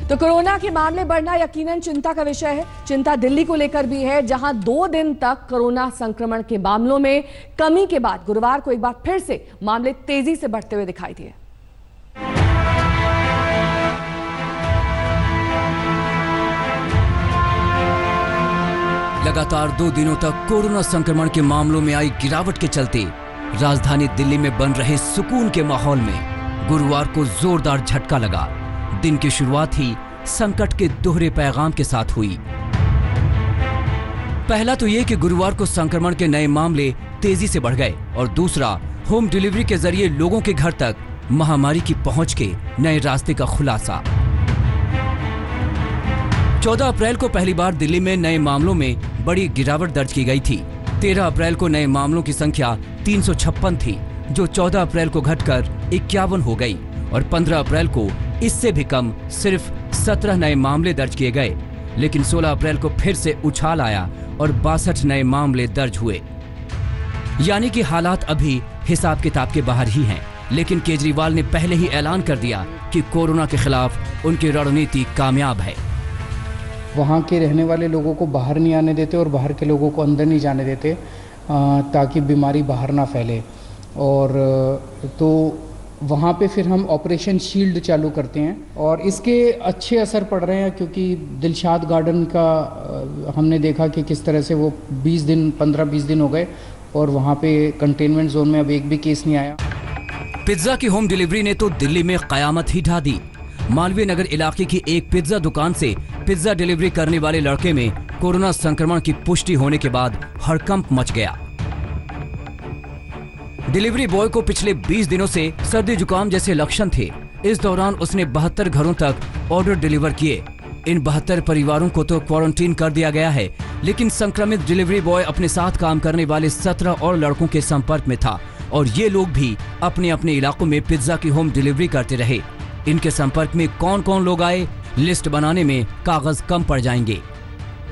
तो कोरोना के मामले बढ़ना यकीनन चिंता का विषय है। चिंता दिल्ली को लेकर भी है, जहां 2 दिन तक कोरोना संक्रमण के मामलों में कमी के बाद गुरुवार को एक बार फिर से मामले तेजी से बढ़ते हुए दिखाई दिए। लगातार 2 दिनों तक कोरोना संक्रमण के मामलों में आई गिरावट के चलते राजधानी दिल्ली में बन रहे सुकून के माहौल में गुरुवार को जोरदार झटका लगा। दिन की शुरुआत ही संकट के दोहरे पैगाम के साथ हुई। पहला तो ये कि गुरुवार को संक्रमण के नए मामले तेजी से बढ़ गए और दूसरा होम डिलीवरी के जरिए लोगों के घर तक महामारी की पहुंच के नए रास्ते का खुलासा। 14 अप्रैल को पहली बार दिल्ली में नए मामलों में बड़ी गिरावट दर्ज की गई थी। 13 अप्रैल को नए मामलों की संख्या 356 थी, जो 14 अप्रैल को घटकर 51 हो गई और 15 अप्रैल को इससे भी कम सिर्फ 17 नए मामले दर्ज किए गए। लेकिन 16 अप्रैल को फिर से उछाल आया और 62 नए मामले दर्ज हुए। यानी कि हालात अभी हिसाब किताब के बाहर ही हैं। लेकिन केजरीवाल ने पहले ही ऐलान कर दिया कि कोरोना के खिलाफ उनकी रणनीति कामयाब है। वहाँ के रहने वाले लोगों को बाहर नहीं आने देते और बाहर के लोगों को अंदर नहीं जाने देते, ताकि बीमारी बाहर ना फैले। और तो वहाँ पे फिर हम ऑपरेशन शील्ड चालू करते हैं और इसके अच्छे असर पड़ रहे हैं, क्योंकि दिलशाद गार्डन का हमने देखा कि किस तरह से वो 15-20 दिन हो गए और वहाँ पे कंटेनमेंट जोन में अब एक भी केस नहीं आया। पिज्जा की होम डिलीवरी ने तो दिल्ली में कयामत ही ढा दी। मालवीय नगर इलाके की एक पिज्जा दुकान से पिज्जा डिलीवरी करने वाले लड़के में कोरोना संक्रमण की पुष्टि होने के बाद हड़कंप मच गया। डिलीवरी बॉय को पिछले 20 दिनों से सर्दी जुकाम जैसे लक्षण थे। इस दौरान उसने 72 घरों तक ऑर्डर डिलीवर किए। इन 72 परिवारों को तो क्वारंटीन कर दिया गया है, लेकिन संक्रमित डिलीवरी बॉय अपने साथ काम करने वाले 17 और लड़कों के संपर्क में था और ये लोग भी अपने अपने इलाकों में पिज्जा की होम डिलीवरी करते रहे। इनके संपर्क में कौन कौन लोग आए, लिस्ट बनाने में कागज कम पड़ जाएंगे।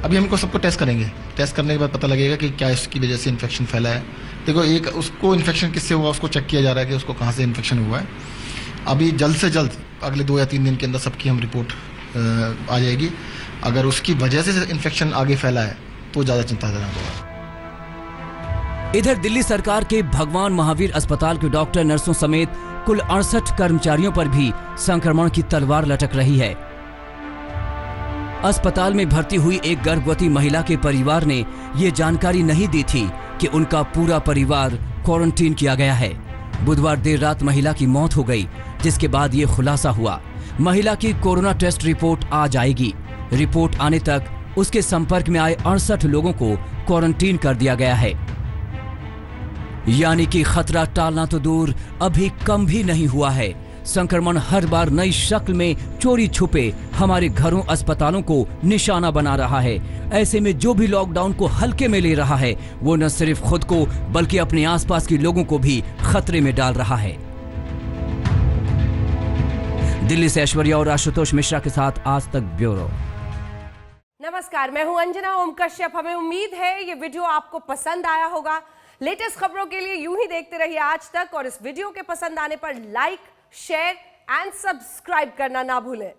अभी हमको सबको टेस्ट करेंगे। टेस्ट करने के बाद पता लगेगा कि क्या इसकी वजह से इन्फेक्शन फैला है। देखो, एक उसको इन्फेक्शन किससे हुआ उसको चेक किया जा रहा है कि उसको कहाँ से इन्फेक्शन हुआ है। अभी जल्द से जल्द अगले 2 या 3 दिन के अंदर सबकी हम रिपोर्ट आ जाएगी। अगर उसकी वजह से इन्फेक्शन आगे फैला है तो ज़्यादा चिंताजनक होगा। इधर दिल्ली सरकार के भगवान महावीर अस्पताल के डॉक्टर, नर्सों समेत कुल 68 कर्मचारियों पर भी संक्रमण की तलवार लटक रही है। अस्पताल में भर्ती हुई एक गर्भवती महिला के परिवार ने ये जानकारी नहीं दी थी कि उनका पूरा परिवार क्वारंटीन किया गया है। बुधवार देर रात महिला की मौत हो गई, जिसके बाद ये खुलासा हुआ। महिला की कोरोना टेस्ट रिपोर्ट आ जाएगी। रिपोर्ट आने तक उसके संपर्क में आए 68 लोगों को क्वारंटीन कर दिया गया है। यानी कि खतरा टालना तो दूर, अभी कम भी नहीं हुआ है। संक्रमण हर बार नई शक्ल में चोरी छुपे हमारे घरों, अस्पतालों को निशाना बना रहा है। ऐसे में जो भी लॉकडाउन को हल्के में ले रहा है, वो न सिर्फ खुद को बल्कि अपने आसपास के लोगों को भी खतरे में डाल रहा है। दिल्ली से ऐश्वर्या और आशुतोष मिश्रा के साथ आज तक ब्यूरो। नमस्कार, मैं हूं अंजना ओम कश्यप। हमें उम्मीद है ये वीडियो आपको पसंद आया होगा। लेटेस्ट खबरों के लिए यूं ही देखते रहिए आज तक और इस वीडियो के पसंद आने पर लाइक, शेयर एंड सब्सक्राइब करना ना भूलें।